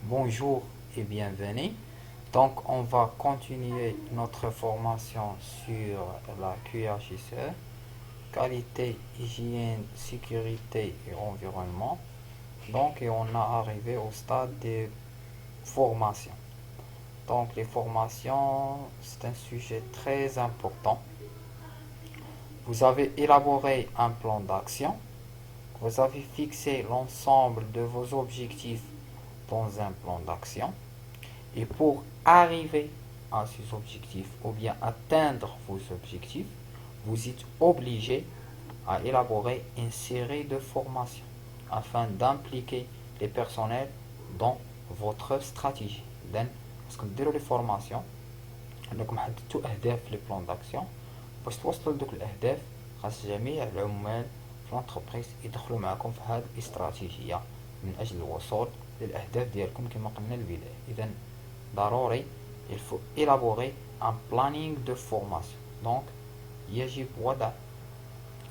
Bonjour et bienvenue. Donc, on va continuer notre formation sur la QHSE, qualité, hygiène, sécurité et environnement. Donc, et on a arrivé au stade des formations. Donc, les formations, c'est un sujet très important. Vous avez élaboré un plan d'action. Vous avez fixé l'ensemble de vos objectifs dans un plan d'action. Et pour arriver à ces objectifs ou bien atteindre vos objectifs, vous êtes obligé à élaborer une série de formations afin d'impliquer les personnels dans votre stratégie. إذن خاصكم ديروا لي فورماسيون انكم حددتوا اهداف في لي بلان داكسيون. باش توصلوا لدوك الاهداف خاص جميع العمال في لونتربريز يدخلوا معكم في هذه الاستراتيجيه من اجل الوصول للاهداف ديالكم كما قلنا البدايه. اذا ضروري il faut élaborer un planning de formation. donc يجب وضع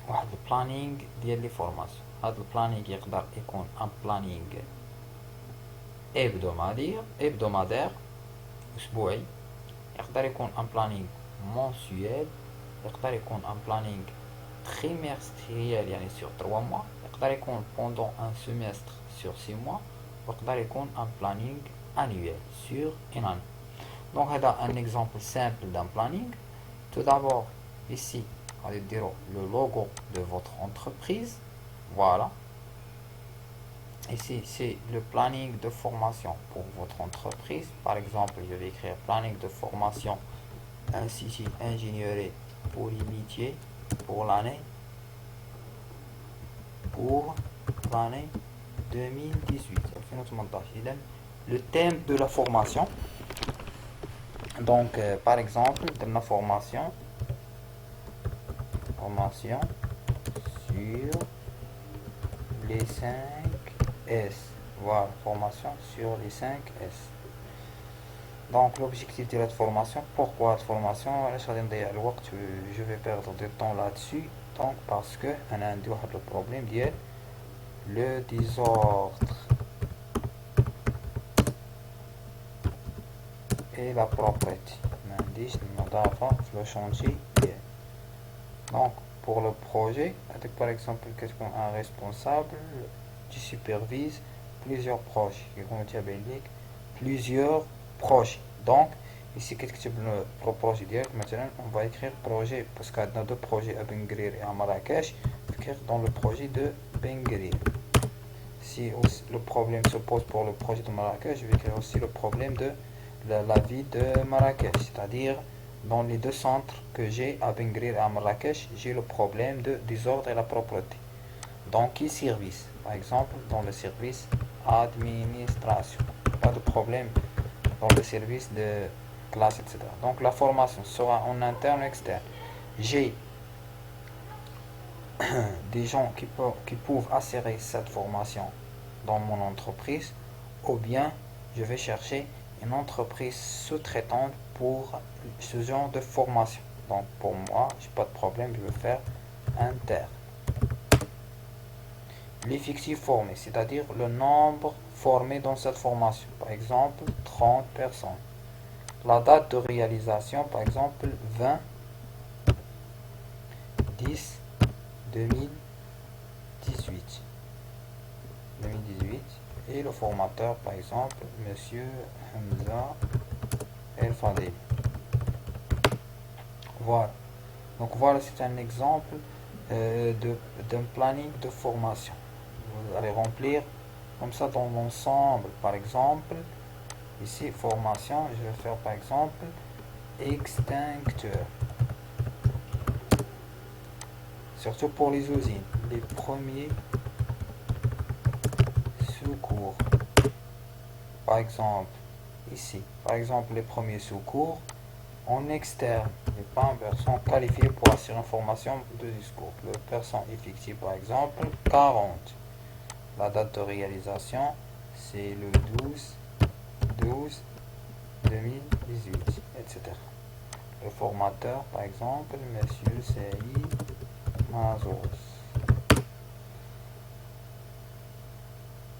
واحد البلانينغ ديال لي فورماسيون. هذا البلانينغ يقدر يكون ان بلانينغ hebdomadaire اسبوعي، يقدر يكون ان بلانينغ mensuel، يقدر يكون ان بلانينغ trimestriel يعني sur 3 mois، يقدر يكون pendant un semestre sur 6 mois، ويقدر يكون un planning annuel sur une année. Donc هذا un exemple simple d'un planning. Tout d'abord ici on va dire le logo de votre entreprise. Voilà, ici c'est le planning de formation pour votre entreprise. Par exemple, je vais écrire planning de formation institut ingénierie pour métiers pour l'année 2018. إذن le thème de la formation. Donc par exemple de la formation sur les 5 S. Voilà, formation sur les 5 S. Donc l'objectif de la formation, pourquoi la formation? Je vais perdre du temps là-dessus. Donc parce que on a le problème de le désordre et la propreté. Le chantier. Donc pour le projet, par exemple, un responsable qui supervise plusieurs projets. Plusieurs projets. Donc ici qu'est-ce que le projet direct maintenant on va écrire projet parce qu'il y a deux projets à Bengrir et à Marrakech. Écrire dans le projet de Bengrir. Si le problème se pose pour le projet de Marrakech, je vais écrire aussi le problème de la ville de Marrakech, c'est-à-dire dans les deux centres que j'ai à Bengrir et à Marrakech, j'ai le problème de désordre et la propreté. Dans quel service? Par exemple, dans le service administration. Pas de problème dans le service de classe, etc. Donc la formation sera en interne ou externe. J'ai des gens qui peuvent assurer cette formation dans mon entreprise, ou bien je vais chercher une entreprise sous-traitante pour ce genre de formation. Donc pour moi, j'ai pas de problème, je vais faire interne. L'effectif formé, c'est-à-dire le nombre formé dans cette formation. Par exemple, 30 personnes. La date de réalisation, par exemple, 20 10 2018. Et le formateur, par exemple, Monsieur Hamza El Fadel. Voilà. Donc voilà, c'est un exemple d'un planning de formation. Vous allez remplir comme ça dans l'ensemble. Par exemple, ici, formation, je vais faire par exemple extincteur. Surtout pour les usines, les premiers secours. Par exemple, ici, par exemple, les premiers secours en externe. Les personnes qualifiées pour assurer une formation de secours. Le personne effective, par exemple, 40. La date de réalisation, c'est le 12/12/2018, etc. Le formateur, par exemple, Monsieur Saïd Mazouz.